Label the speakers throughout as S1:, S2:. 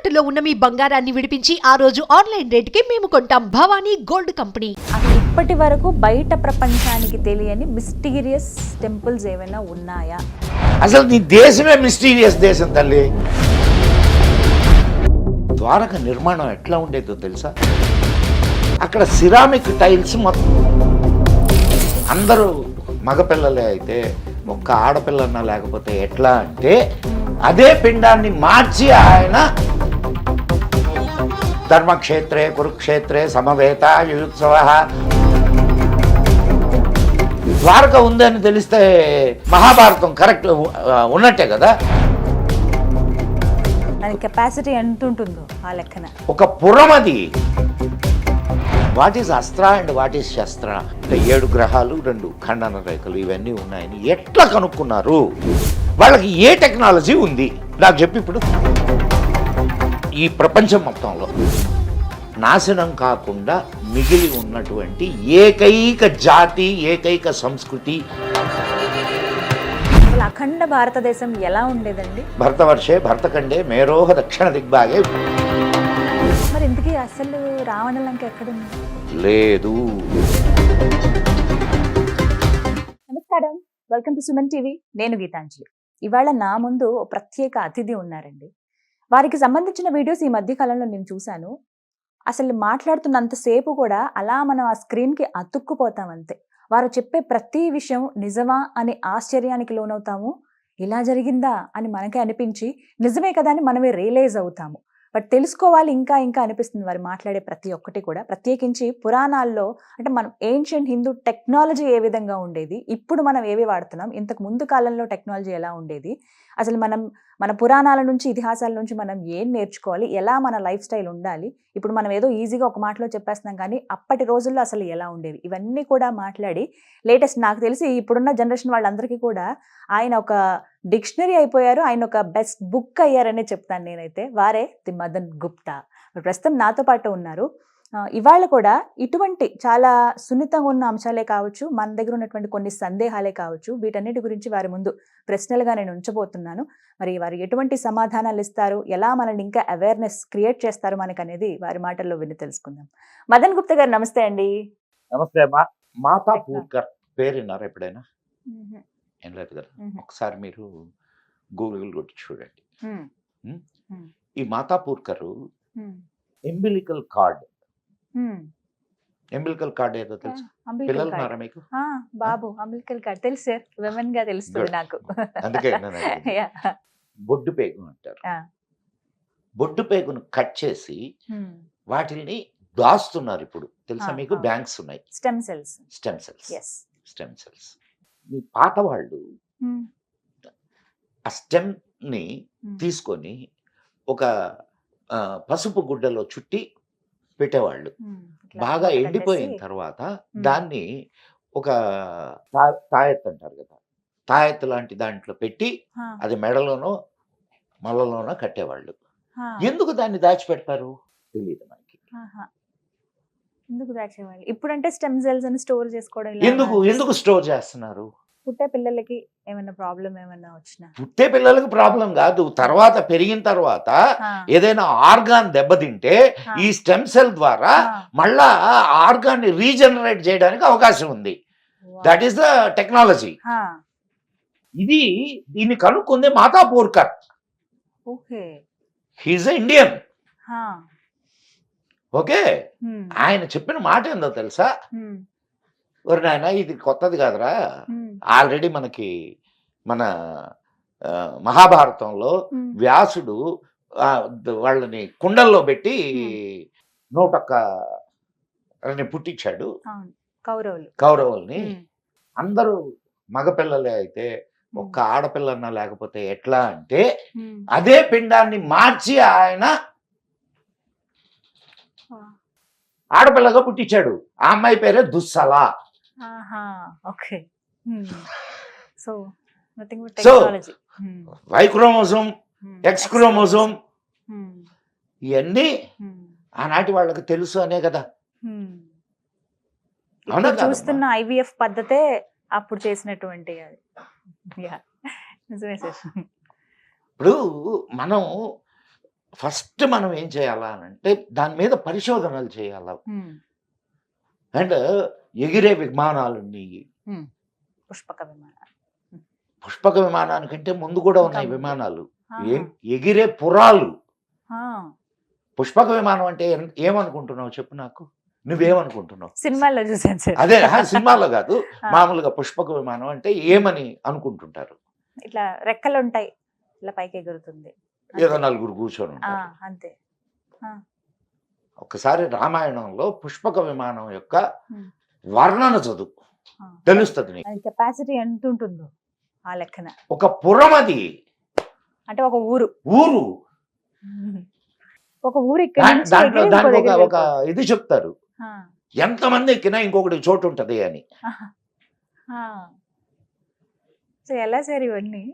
S1: తాకట్టులో ఉన్న మీ బంగారాన్ని విడిపించి ఆ రోజు ఆన్లైన్ రేటుకి మేము కొంటాం. Bhavani gold company.
S2: అసలు ఇప్పటి వరకు బయట ప్రపంచానికి తెలియని మిస్టీరియస్ టెంపుల్స్ ఏమైనా ఉన్నాయా?
S3: అసలు నీ దేశమే మిస్టీరియస్ దేశం తల్లి. ద్వారక నిర్మాణం ఎట్లా ఉండేదో తెలుసా? అక్కడ సిరామిక్ టైల్స్ మొత్తం అందరూ మగపిల్లలే అయితే ఒక్క ఆడపిల్లన్నా లేకపోతే ఎట్లా అంటే అదే పిండాన్ని మార్చి ఆయన ధర్మక్షేత్రే కురుక్షేత్రే సమవేత యుయుత్సవ ద్వారక ఉందని తెలిస్తే మహాభారతం కరెక్ట్ ఉన్నట్టే కదా.
S2: దాని కెపాసిటీ ఎంత ఉంటుందో ఆ లెక్కన.
S3: ఒక పురం అది. What is astra and what is shastra అంటే 7 గ్రహాలు 2 ఖండన రేఖలు ఇవన్నీ ఉన్నాయని ఎట్లా కనుక్కున్నారు? వాళ్ళకి ఏ టెక్నాలజీ ఉంది నాకు చెప్పి. ఇప్పుడు ఈ ప్రపంచం మొత్తంలో నాశనం కాకుండా మిగిలి ఉన్నటువంటి ఏకైక జాతి, ఏకైక సంస్కృతి
S2: అఖండ భారతదేశం ఎలా ఉండేదండి?
S3: భరతవర్షే భరతఖండే మేరోహ దక్షిణ దిగ్భాగే.
S2: మరి ఇంతకీ అసలు రావణ లంక ఎక్కడుంది?
S3: లేదు.
S2: నమస్కారం, వెల్కమ్ టు సుమన్ టీవీ. నేను గీతాంజలి. ఇవాళ నా ముందు ఓ ప్రత్యేక అతిథి ఉన్నారండి. వారికి సంబంధించిన వీడియోస్ ఈ మధ్య కాలంలో నేను చూశాను. అసలు మాట్లాడుతున్నంతసేపు కూడా అలా మనం ఆ స్క్రీన్కి అతుక్కుపోతాం అంతే. వారు చెప్పే ప్రతి విషయం నిజమా అని ఆశ్చర్యానికి లోనవుతాము. ఇలా జరిగిందా అని మనకే అనిపించి నిజమే కదా అని మనమే రియలైజ్ అవుతాము. బట్ తెలుసుకోవాలి ఇంకా ఇంకా అనిపిస్తుంది వారు మాట్లాడే ప్రతి ఒక్కటి కూడా. ప్రత్యేకించి పురాణాల్లో అంటే మనం ఏన్షియంట్ హిందూ టెక్నాలజీ ఏ విధంగా ఉండేది, ఇప్పుడు మనం ఏవి వాడుతున్నాం, ఇంతకు ముందు కాలంలో టెక్నాలజీ ఎలా ఉండేది, అసలు మన పురాణాల నుంచి ఇతిహాసాల నుంచి మనం ఏం నేర్చుకోవాలి, ఎలా మన లైఫ్ స్టైల్ ఉండాలి, ఇప్పుడు మనం ఏదో ఈజీగా ఒక మాటలో చెప్పేస్తున్నాం కానీ అప్పటి రోజుల్లో అసలు ఎలా ఉండేవి, ఇవన్నీ కూడా మాట్లాడి లేటెస్ట్ నాకు తెలిసి ఇప్పుడున్న జనరేషన్ వాళ్ళందరికీ కూడా ఆయన ఒక డిక్షనరీ అయిపోయారు. ఆయన ఒక బెస్ట్ బుక్ అయ్యారనే చెప్తాను నేనైతే. వారే ది మదన్ గుప్తా. ప్రస్తుతం నాతో పాటు ఉన్నారు. ఇవాళ కూడా ఇటువంటి చాలా సున్నితంగా ఉన్న అంశాలే కావచ్చు, మన దగ్గర ఉన్నటువంటి కొన్ని సందేహాలే కావచ్చు, వీటన్నిటి గురించి వారి ముందు ప్రశ్నలుగా నేను ఉంచబోతున్నాను. మరి వారు ఎటువంటి సమాధానాలు ఇస్తారు, ఎలా మనల్ని ఇంకా అవేర్నెస్ క్రియేట్ చేస్తారు మనకు అనేది వారి మాటల్లో విని తెలుసుకుందాం. మదన్ గుప్తా గారు నమస్తే అండి.
S3: నమస్తే. మాతా పూర్కర్ పేరు విన్నారా ఎప్పుడైనా? ఏం లేదు కదా. ఒకసారి మీరు గూగుల్ కొట్టి చూడండి. ఈ మాతా పూర్కర్ ఎంబిలికల్ కార్డ్ ఏదో తెలుసు? పిల్లలు ఉన్నారా మీకు?
S2: బాబు అంబిలికల్ కార్డ్ తెలుసు సార్, విమెన్ గా తెలుస్తుంది నాకు.
S3: అందుకే బొడ్డు పేగు అంటారు. బొడ్డు పేగును కట్ చేసి వాటిని దాస్తున్నారు. ఇప్పుడు తెలుసా మీకు? బ్యాంక్స్ ఉన్నాయి. Stem cells. మీ పాత వాళ్ళు ఆ స్టెమ్ ని తీసుకొని ఒక పసుపు గుడ్డలో చుట్టి పెట్టేవాళ్ళు. బాగా ఎండిపోయిన తర్వాత దాన్ని ఒక తాయెత్తు అంటారు కదా, తాయెత్తు లాంటి దాంట్లో పెట్టి అది మెడలోనో మళ్ళలోనో కట్టేవాళ్ళు. ఎందుకు దాన్ని దాచిపెడతారు తెలియదు మనకి.
S2: ఎందుకు దాచేవాళ్ళు? ఇప్పుడంటే స్టెమ్ సెల్స్ అని స్టోర్ చేసుకోవడం.
S3: ఎందుకు స్టోర్ చేస్తున్నారు?
S2: పుట్టే పిల్లలకి ఏమైనా ప్రాబ్లం ఏమైనా వచ్చినా?
S3: పుట్టే పిల్లలకి ప్రాబ్లం కాదు, తర్వాత పెరిగిన తర్వాత ఏదైనా ఆర్గాన్ దెబ్బతింటే ఈ స్టెమ్ సెల్ ద్వారా మళ్ళా ఆర్గాన్ ని రీజనరేట్ చేయడానికి అవకాశం ఉంది. That is the technology. దీన్ని కనుక్కుంది Mata Purkar. He is Indian. Okay. ఆయన చెప్పిన మాట ఏందో తెలుసా? ఒరి నాయన, ఇది కొత్తది కాదురా, ఆల్రెడీ మనకి మన మహాభారతంలో వ్యాసుడు వాళ్ళని కుండల్లో పెట్టి 101 పుట్టించాడు కౌరవుల్ని. అందరూ మగపిల్లలే అయితే ఒక్క ఆడపిల్లన్నా లేకపోతే ఎట్లా అంటే అదే పిండాన్ని మార్చి ఆయన ఆడపిల్లగా పుట్టించాడు. ఆ అమ్మాయి పేరే Dussala. So Y chromosome, X chromosome ఇవన్నీ ఆనాటి వాళ్ళకి తెలుసు అనే కదా.
S2: చూస్తున్న IVF పద్ధతే అప్పుడు చేసినటువంటి అది. నిజమే సార్.
S3: ఇప్పుడు మనం ఫస్ట్ మనం ఏం చేయాలా అని అంటే దాని మీద పరిశోధనలు చేయాల. అండ్ ఎగిరే విమానాలున్నాయి.
S2: పుష్పక విమానాలు.
S3: పుష్పక విమానానికంటే ముందు కూడా ఉన్నాయి
S2: ఇంకా ముందు.
S3: విమానాలు.
S2: ఆహా.
S3: ఎగిరే పురాలు.
S2: ఆ.
S3: పుష్పక విమానం అంటే ఏమనుకుంటున్నావు చెప్పు నాకు, నువ్వేమనుకుంటున్నావు?
S2: సినిమాల్లో చూసాను సార్.
S3: అదే సినిమాలో కాదు,
S2: ఆ.
S3: మామూలుగా పుష్పక విమానం అంటే ఏమని అనుకుంటుంటారు?
S2: ఇట్లా రెక్కలు ఉంటాయి, ఇట్లా పైకి ఎగురుతుంది.
S3: ఏదో నలుగురు కూర్చొని
S2: ఆ,
S3: ఉంటారు.
S2: అంతే.
S3: ఒకసారి రామాయణంలో పుష్పక విమానం యొక్క
S2: Hmm.
S3: వర్ణన చదువు,
S2: ఆ.
S3: తెలుస్తుంది నీకు.
S2: అది కెపాసిటీ ఎంత ఉంటుందో ఆ లెక్కన.
S3: ఒక పురం అది,
S2: అంటే ఒక ఊరు.
S3: ఊరు.
S2: ఒక ఊరు ఇక్కడ నుంచి
S3: దాంట్లో
S2: ఎగిరి ఇంకో
S3: దానికి
S2: దగ్గరికి
S3: ఒక ఇది చెప్తారు,
S2: ఆ.
S3: ఎంతమంది ఎక్కినా ఇంకొకటి చోటు ఉంటది అని.
S2: ఆ. సో ఎలా సార్ ఇవన్నీ?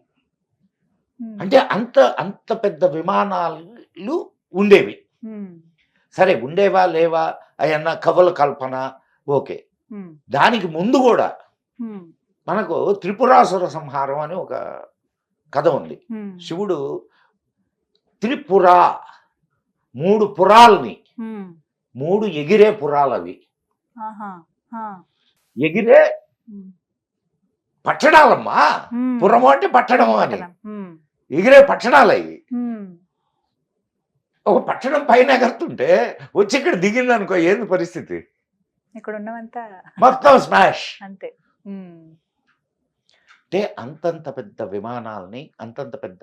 S3: అంటే అంత అంత పెద్ద విమానాలు ఉండేవి. సరే ఉండేవా లేవా అయన్న కవుల కల్పన, ఓకే. దానికి ముందు కూడా మనకు త్రిపురాసుర సంహారం అని ఒక కథ ఉంది. శివుడు త్రిపుర, 3 పురాల్ని, 3 ఎగిరే పురాలు అవి. ఎగిరే పట్టణాలమ్మా, పురము అంటే పట్టణము అని. ఎగిరే పట్టణాలు అవి. ఒక పట్టణం పైన ఎగరుతుంటే వచ్చి ఇక్కడ దిగింది అనుకో, ఏంది పరిస్థితి?
S2: ఇక్కడ ఉన్నవంతా
S3: మొత్తం స్మాష్.
S2: అంతే.
S3: అంటే అంతంత పెద్ద విమానాల్ని, అంతంత పెద్ద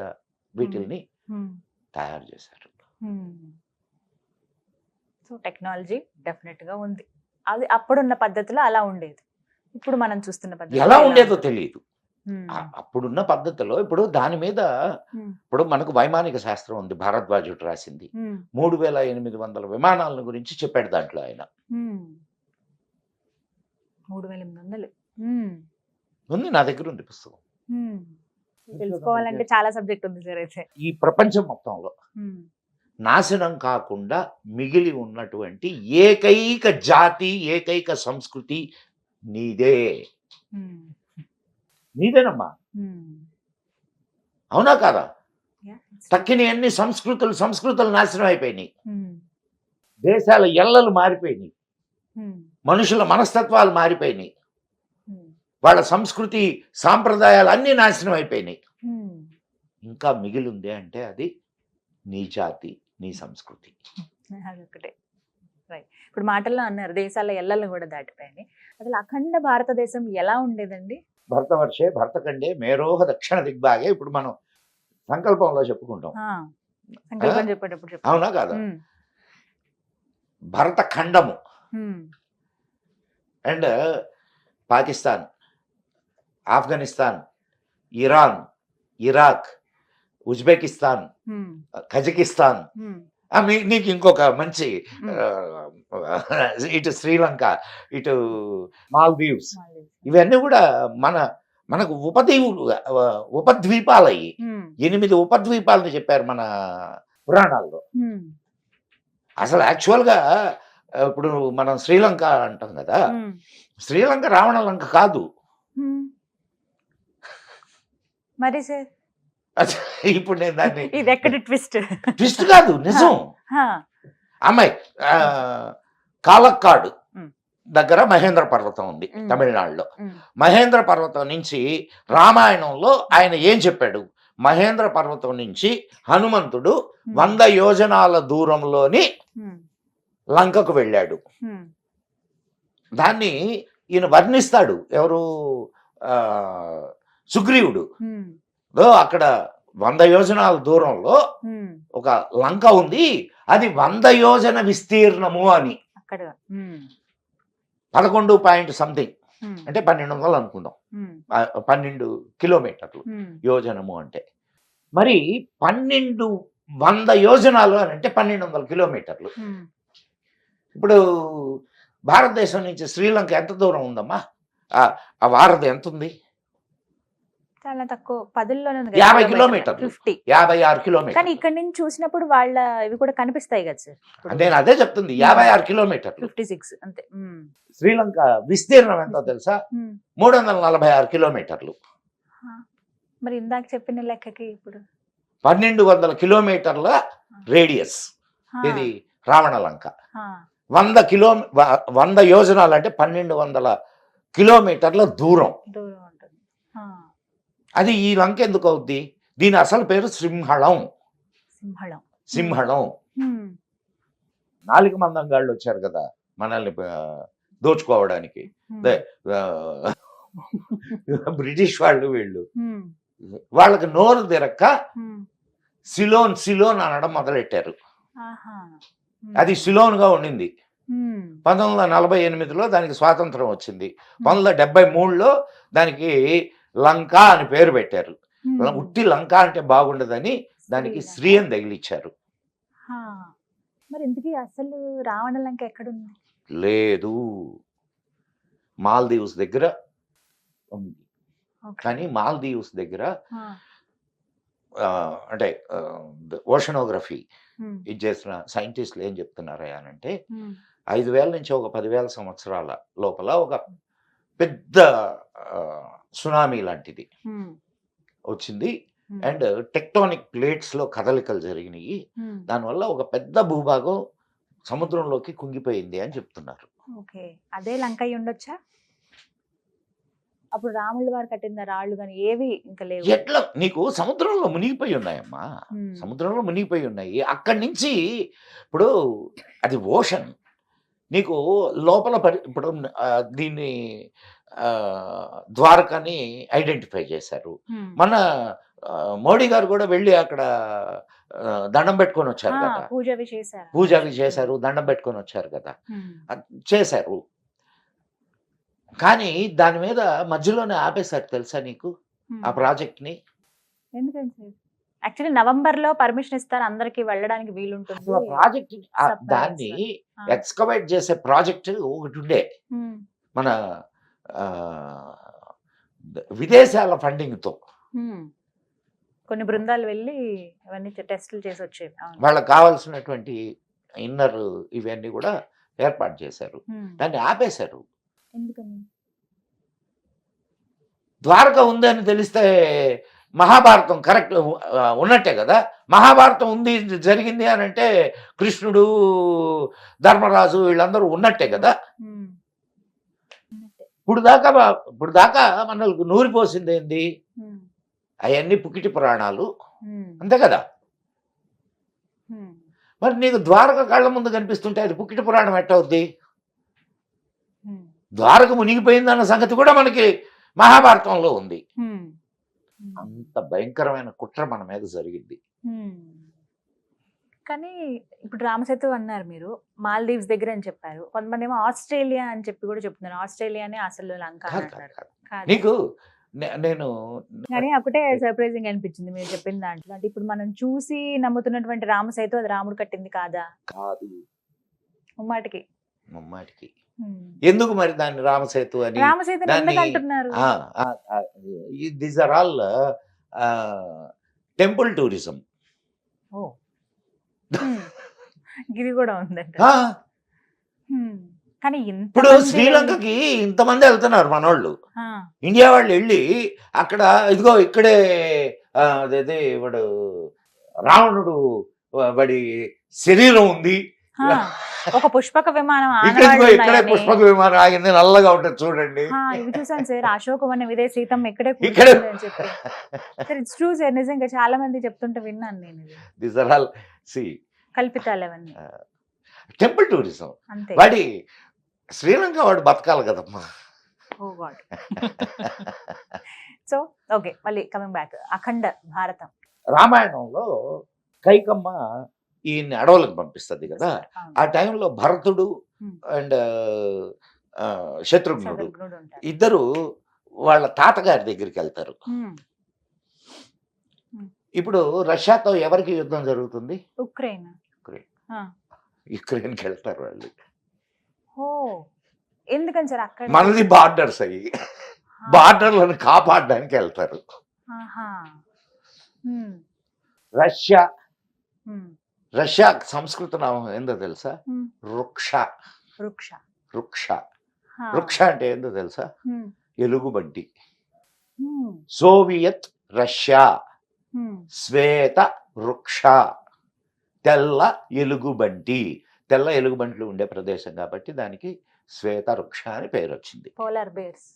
S3: వీటిల్ని తయారు చేశారు.
S2: సో టెక్నాలజీ డెఫినెట్ గా ఉంది. అది అప్పుడున్న పద్ధతిలో అలా ఉండేది. ఇప్పుడు మనం చూస్తున్న పద్ధతి
S3: ఎలా ఉండేదో తెలియదు. అప్పుడున్న పద్ధతిలో ఇప్పుడు దాని మీద ఇప్పుడు మనకు వైమానిక శాస్త్రం ఉంది, భారద్వాజుడు రాసింది. 3800 విమానాలను గురించి చెప్పాడు దాంట్లో ఆయన.
S2: 3800
S3: ఉంది, నా దగ్గర ఉంది పుస్తకం.
S2: తెలుసుకోవాలంటే చాలా సబ్జెక్ట్ ఉంది సార్. అయితే
S3: ఈ ప్రపంచం మొత్తంలో నాశనం కాకుండా మిగిలి ఉన్నటువంటి ఏకైక జాతి, ఏకైక సంస్కృతి నీదే. నీదేనమ్మా, అవునా కాదా? తక్కిన అన్ని సంస్కృతులు నాశనం అయిపోయినాయి. దేశాల ఎల్లలు మారిపోయినాయి, మనుషుల మనస్తత్వాలు మారిపోయినాయి, వాళ్ళ సంస్కృతి సాంప్రదాయాలు అన్నీ నాశనం అయిపోయినాయి. ఇంకా మిగిలింది అంటే అది నీ జాతి, నీ సంస్కృతి.
S2: అదొకటే. రైట్. ఇప్పుడు మాటల్లో అన్నారు దేశాల ఎల్లలు కూడా దాటిపోయాయి. అసలు అఖండ భారతదేశం ఎలా ఉండేదండి?
S3: భరతవర్షే భరతఖండే మేరోహ దక్షిణ దిగ్భాగే. ఇప్పుడు మనం సంకల్పంలో చెప్పుకుంటాం,
S2: సంకల్పం చెప్పేటప్పుడు
S3: అవునా కాదా? భరతఖండము and Pakistan, Afghanistan, Iran, Iraq, Uzbekistan, Kazakhstan, నీకు ఇంకొక మంచి ఇటు శ్రీలంక, ఇటు మాల్దీవ్స్, ఇవన్నీ కూడా మనకు ఉపద్వీపాలు అయ్యి 8 ఉపద్వీపాలని చెప్పారు మన పురాణాల్లో. అసలు యాక్చువల్గా ఇప్పుడు మనం శ్రీలంక అంటాం కదా, శ్రీలంక రావణ లంక కాదు.
S2: మరి సార్
S3: ఇప్పుడు నేను దాన్ని
S2: ఇది ఎక్కడ
S3: ట్విస్ట్ కాదు, నిజం. అమ్మాయి కాలక్కాడు దగ్గర మహేంద్ర పర్వతం ఉంది తమిళనాడులో. మహేంద్ర పర్వతం నుంచి రామాయణంలో ఆయన ఏం చెప్పాడు? మహేంద్ర పర్వతం నుంచి హనుమంతుడు 100 యోజనాల దూరంలోని లంకకు వెళ్ళాడు. దాన్ని ఈయన వర్ణిస్తాడు. ఎవరు? సుగ్రీవుడు. అక్కడ 100 యోజనాల దూరంలో ఒక లంక ఉంది, అది 100 యోజన విస్తీర్ణము అని. 11 పాయింట్ సంథింగ్ అంటే 1200 అనుకుందాం, 12 కిలోమీటర్లు యోజనము అంటే. మరి 100 యోజనాలు అని అంటే 1200 కిలోమీటర్లు. ఇప్పుడు భారతదేశం నుంచి శ్రీలంక ఎంత దూరం ఉందమ్మా? ఆ వారధి ఎంత ఉంది?
S2: చాలా తక్కువ,
S3: 50 కిలోమీటర్లు, 56 కిలోమీటర్లు.
S2: కానీ ఇక్కడ నుంచి చూసినప్పుడు వాళ్ళ ఇవి కూడా కనిపిస్తాయి కదా సార్.
S3: నేను అదే చెప్తుంది, 56 కిలోమీటర్లు.
S2: 56 అంతే.
S3: శ్రీలంక విస్తీర్ణం ఎంతో తెలుసా? 346 కిలోమీటర్లు.
S2: మరి ఇందాక చెప్పిన లెక్కకి ఇప్పుడు
S3: 1200 కిలోమీటర్ల రేడియస్ ఇది రావణ లంక.
S2: ఆ,
S3: 100 యోజనాలు అంటే 1200 కిలోమీటర్ల దూరం.
S2: దూరం ఉంటుంది. ఆ,
S3: అది ఈ లంక ఎందుకు అవుద్ది? దీని అసలు పేరు సింహళం.
S2: సింహళం.
S3: సింహళం.
S2: ఉమ్,
S3: 4 మందంగాళ్ళు వచ్చారు కదా మనల్ని దోచుకోవడానికి.
S2: ఉమ్,
S3: బ్రిటిష్ వాళ్ళు వీళ్ళు
S2: ఉమ్,
S3: వాళ్ళకి నోరు తిరక్క
S2: ఉమ్,
S3: సిలోన్ సిలోన్ అనడం మొదలెట్టారు.
S2: ఆహా, ఉమ్,
S3: అది సిలోన్గా ఉండింది.
S2: ఉమ్,
S3: 1948లో దానికి స్వాతంత్రం వచ్చింది. 1973లో దానికి లంక అని పేరు పెట్టారు.
S2: ఉమ్,
S3: ఉట్టి లంక అంటే బాగుండదని దానికి శ్రీ అని తగిలిచ్చారు.
S2: ఆ, మరి ఇంతకీ అసలు రావణ లంక ఎక్కడుంది?
S3: లేదు, మాల్దీవ్స్ దగ్గర ఉంది.
S2: ఓకే.
S3: కానీ మాల్దీవ్స్ దగ్గర
S2: ఆ,
S3: అంటే ఓషనోగ్రఫీ
S2: ఉమ్,
S3: ఇది చేసిన సైంటిస్టులు ఏం చెప్తున్నారా అంటే
S2: ఉమ్,
S3: 5000 నుంచి ఒక 10,000 సంవత్సరాల లోపల ఒక పెద్ద సునామీ లాంటిది
S2: ఉమ్,
S3: వచ్చింది.
S2: ఉమ్,
S3: అండ్ టెక్టానిక్ ప్లేట్స్లో కదలికలు జరిగినాయి.
S2: ఉమ్,
S3: దానివల్ల ఒక పెద్ద భూభాగం సముద్రంలోకి కుంగిపోయింది అని చెప్తున్నారు.
S2: ఓకే. అదే లంక అయి ఉండొచ్చా? అప్పుడు రాముల వారు కట్టిన రాళ్ళు కానీ ఏవి ఇంకా లేవు.
S3: ఎట్లా నీకు సముద్రంలో మునిగిపోయి ఉన్నాయమ్మా,
S2: ఉమ్,
S3: సముద్రంలో మునిగిపోయి ఉన్నాయి. అక్కడి నుంచి ఇప్పుడు అది ఓషన్, నీకు లోపల ఇప్పుడు దీన్ని ద్వారకాని ఐడెంటిఫై చేశారు.
S2: ఉమ్,
S3: మన మోడీ గారు కూడా వెళ్ళి అక్కడ దండం పెట్టుకొని వచ్చారు
S2: ఆ,
S3: కదా,
S2: పూజ అవి చేశారు.
S3: పూజ అవి చేశారు, దండం పెట్టుకొని వచ్చారు కదా,
S2: ఉమ్,
S3: అది చేశారు. కానీ దాని మీద మధ్యలోనే ఆపేశారు తెలుసా నీకు
S2: ఉమ్.
S3: ఆ ప్రాజెక్ట్ని.
S2: ఎందుకంటే యాక్చువల్లీ నవంబర్ లో పర్మిషన్ ఇస్తారు, అందరికి వెళ్ళడానికి వీలుంటుంది.
S3: అసలు ఆ ప్రాజెక్ట్
S2: Surprise.
S3: దాన్ని
S2: ఆ.
S3: ఎక్స్కవేట్ చేసే ప్రాజెక్ట్ ఒకటి ఉండే
S2: ఉమ్,
S3: మన ఆ, విదేశాల ఫండింగ్తో
S2: ఉమ్. కొన్ని బృందాలు వెళ్ళి అవన్నీ టెస్టులు చేసి వచ్చేవి. అవును.
S3: వాళ్ళకి కావాల్సినటువంటి ఇన్నర్ ఇవన్నీ కూడా ఏర్పాటు చేశారు.
S2: ఉమ్.
S3: దాన్ని ఆపేశారు.
S2: ఎందుకని?
S3: ద్వారక ఉంది అని తెలిస్తే మహాభారతం కరెక్ట్ ఉన్నట్టే కదా. మహాభారతం ఉంది జరిగింది అని అంటే కృష్ణుడు, ధర్మరాజు వీళ్ళందరూ ఉన్నట్టే కదా.
S2: ఉమ్. ఉన్నట్టే.
S3: ఇప్పుడు దాకా మనకు నూరిపోసింది ఏంది?
S2: ఉమ్,
S3: అవన్నీ పుకిటి పురాణాలు,
S2: ఉమ్,
S3: అంతే కదా.
S2: ఉమ్.
S3: మరి నీకు ద్వారక కళ్ళ ముందు కనిపిస్తుంటే అది పుకిటి పురాణం ఎట్టవుద్ది?
S2: ఉమ్,
S3: ద్వారక మునిగిపోయిందన్న సంగతి కూడా మనకి మహాభారతంలో ఉంది.
S2: ఉమ్, ఉమ్.
S3: అంత భయంకరమైన కుట్ర మన మీద జరిగింది.
S2: ఉమ్. కానీ ఇప్పుడు రామసేతు అన్నారు మీరు, మాల్దీవ్స్ దగ్గర అని చెప్పారు. కొంతమంది ఏమో ఆస్ట్రేలియా అని చెప్పి కూడా చెప్తున్నారు. ఆస్ట్రేలియానే అసలు లంక అని
S3: కాదు,
S2: అంటారు.
S3: కాదు.
S2: కాదు.
S3: నీకు నేను
S2: కానీ ఒకటే సర్ప్రైజింగ్ అనిపించింది మీరు చెప్పిన దాంట్లో. అంటే ఇప్పుడు మనం చూసి నమ్ముతున్నటువంటి రామసేతు అది రాముడు కట్టింది కాదా?
S3: కాదు
S2: ముమ్మాటికి.
S3: ముమ్మాటికి.
S2: ఉమ్.
S3: ఎందుకు మరి దాన్ని రామసేతు అని
S2: రామసేతుని
S3: దాన్ని
S2: ఎందుకు అంటున్నారు?
S3: These are all temple tourism.
S2: Oh. Um. ఇది కూడా ఉందంట. ఉమ్. కానీ
S3: ఇప్పుడు శ్రీలంకకి ఇంతమంది వెళ్తున్నారు మనోళ్ళు. ఇండియా వాళ్ళు వెళ్ళి అక్కడ ఇదిగో ఇక్కడే అదేదే వాడు రావణుడు వాడి శరీరం ఉంది,
S2: ఒక పుష్పక విమానం
S3: ఇక్కడే పుష్పక విమానం ఆగింది, నల్లగా ఉంటుంది చూడండి.
S2: ఇవి చూసాను సార్. అశోకవనం ఇదే, సీతమ్మ ఇక్కడే
S3: ఇక్కడే
S2: అని చెప్పి. సార్ ఇట్స్ ట్రూ సార్, నిజంగా చాలా మంది చెప్తుంటే విన్నాను నేను.
S3: దీస్ ఆర్ ఆల్
S2: కల్పితాలు అవన్నీ.
S3: Temple tourism.
S2: అంతే.
S3: వాడి శ్రీలంక వాడు బతకాలి కదమ్మా.
S2: ఓ గాడ్. సో ఓకే, మళ్ళీ కమింగ్ బ్యాక్, అఖండ భారతం.
S3: రామాయణంలో కైకమ్మ ఈయన్ని అడవులకు పంపిస్తుంది కదా. ఆ టైంలో భరతుడు అండ్ శత్రుఘ్నుడు ఇద్దరు వాళ్ళ తాతగారి దగ్గరికి వెళ్తారు. ఇప్పుడు రష్యాతో ఎవరికి యుద్ధం జరుగుతుంది?
S2: ఉక్రెయిన్.
S3: యుక్రెయిన్కి వెళ్తారు వాళ్ళు.
S2: ఓ, ఎందుకని సార్? అక్కడ
S3: మనది బార్డర్స్ అయ్యి బార్డర్లను కాపాడడానికి వెళ్తారు. రష్యా రష్యా సంస్కృత నామం ఏందో తెలుసా? వృక్ష.
S2: వృక్ష.
S3: వృక్ష. వృక్ష అంటే ఏందో తెలుసా? ఎలుగుబంటి. సోవియత్ రష్యా శ్వేత వృక్ష. తెల్ల ఎలుగుబంటి. తెల్ల ఎలుగుబంట్లు ఉండే ప్రదేశం కాబట్టి దానికి శ్వేత వృక్ష అని పేరు వచ్చింది.
S2: పోలార్ బేర్స్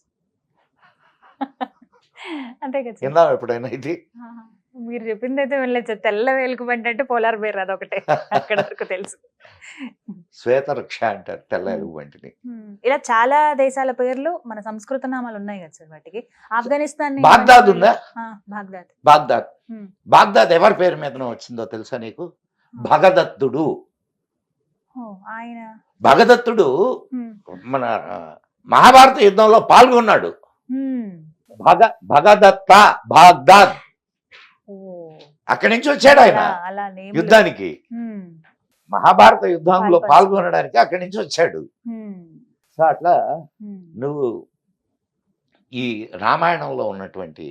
S2: అంతే కదా సార్?
S3: విన్నా ఎప్పుడైనా ఇది?
S2: ఆహా. మీరు చెప్పింది అయితే వెళ్ళలేదు సార్. తెల్ల వేలుకుబంటి అంటే పోలార్ బేర్ అదొకటే అక్కడ వరకు తెలుసు.
S3: శ్వేత వృక్ష అంటారు తెల్ల ఎలుగుబంటిని.
S2: ఇలా చాలా దేశాల పేర్లు మన సంస్కృత నామాలు ఉన్నాయి కదా సార్ వాటికి. ఆఫ్ఘనిస్తాన్
S3: బాగ్దాద్ ఉందా?
S2: బాగ్దాద్.
S3: బాగ్దాద్.
S2: హ్మ్.
S3: బాగ్దాద్ ఎవరి పేరు మీదన వచ్చిందో తెలుసా నీకు? భగదత్తుడు.
S2: ఓ, ఆయన
S3: భగదత్తుడు
S2: హ్మ్.
S3: మన మహాభారత యుద్ధంలో పాల్గొన్నాడు.
S2: హ్మ్.
S3: భగదత్త బాగ్దాద్.
S2: ఓ,
S3: అక్కడి నుంచి వచ్చాడు ఆయన
S2: అలా నేమ్
S3: యుద్ధానికి. మహాభారత యుద్ధంలో పాల్గొనడానికి అక్కడి నుంచి వచ్చాడు. సో అట్లా నువ్వు ఈ రామాయణంలో ఉన్నటువంటి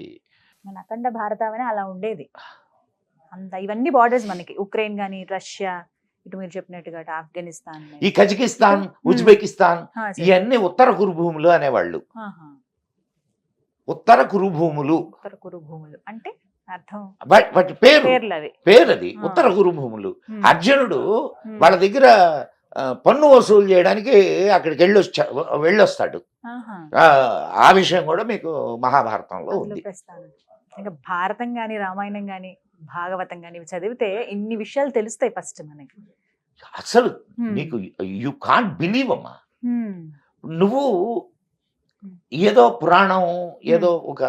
S2: మన అఖండ భారతం అలా ఉండేది అంత. ఇవన్నీ బార్డర్స్ మనకి, ఉక్రెయిన్ గానీ, రష్యా, ఇటు మీరు చెప్పినట్టుగా ఆఫ్ఘనిస్తాన్,
S3: ఈ కజకిస్తాన్, ఉజ్బెకిస్తాన్ ఇవన్నీ ఉత్తర కురుభూములు అనేవాళ్ళు. ఉత్తర కురుభూములు.
S2: ఉత్తర కురుభూములు అంటే అర్థం
S3: వాటి పేరు అది
S2: ఆ.
S3: ఉత్తర కురుభూములు. అర్జునుడు వాళ్ళ దగ్గర పన్ను వసూలు చేయడానికి అక్కడికి వెళ్ళొస్తాడు. ఆ విషయం కూడా మీకు మహాభారతంలో ఉంది.
S2: ఇంకా భారతం గాని, రామాయణం గాని, భాగవతం గాని ఇవి చదివితే ఇన్ని విషయాలు తెలుస్తాయి ఫస్ట్ మనకి.
S3: అసలు నీకు యు కాంట్ బిలీవ్ అమ్మా. నువ్వు ఏదో పురాణం ఏదో ఒక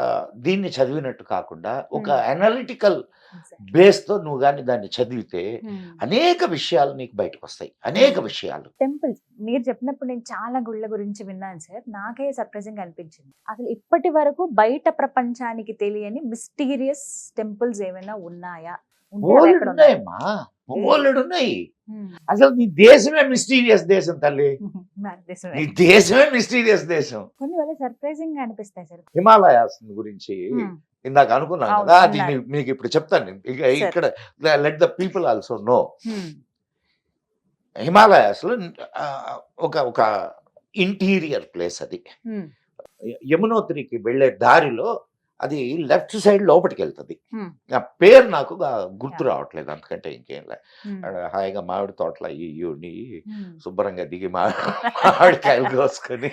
S3: దీన్ని చదివినట్టు కాకుండా ఒక అనలిటికల్ బేస్ తో నువ్వు కానీ దాన్ని చదివితే అనేక విషయాలు నీకు బయటకు వస్తాయి. అనేక విషయాలు.
S2: టెంపుల్స్ మీరు చెప్పినప్పుడు నేను చాలా గుళ్ళ గురించి విన్నాను సార్. నాకే సర్ప్రైజింగ్ అనిపించింది. అసలు ఇప్పటి వరకు బయట ప్రపంచానికి తెలియని మిస్టీరియస్ టెంపుల్స్ ఏమైనా ఉన్నాయా?
S3: ఉన్నాయమ్మా, ఉన్నాయి. అసలు నీ దేశమే మిస్టీరియస్ దేశం తల్లి. నీ దేశమే మిస్టీరియస్ దేశం.
S2: కొన్ని వేళ సర్ప్రైజింగ్ అనిపిస్తాయి సార్.
S3: హిమాలయాస్ గురించి ఇందాక అనుకున్నాను కదా, అది మీకు ఇప్పుడు చెప్తాను. ఇక్కడ let the people also know. Himalayas లో ఒక ఇంటీరియర్ ప్లేస్ అది. యమునోత్రికి వెళ్లే దారిలో అది లెఫ్ట్ సైడ్ లోపలికి వెళ్తుంది. ఆ పేరు నాకు గుర్తు రావట్లేదు, అంతకంటే ఇంకేం లే. హాయిగా మామిడి తోటలు అయ్యి శుభ్రంగా దిగి మామిడికాయలు కోసుకొని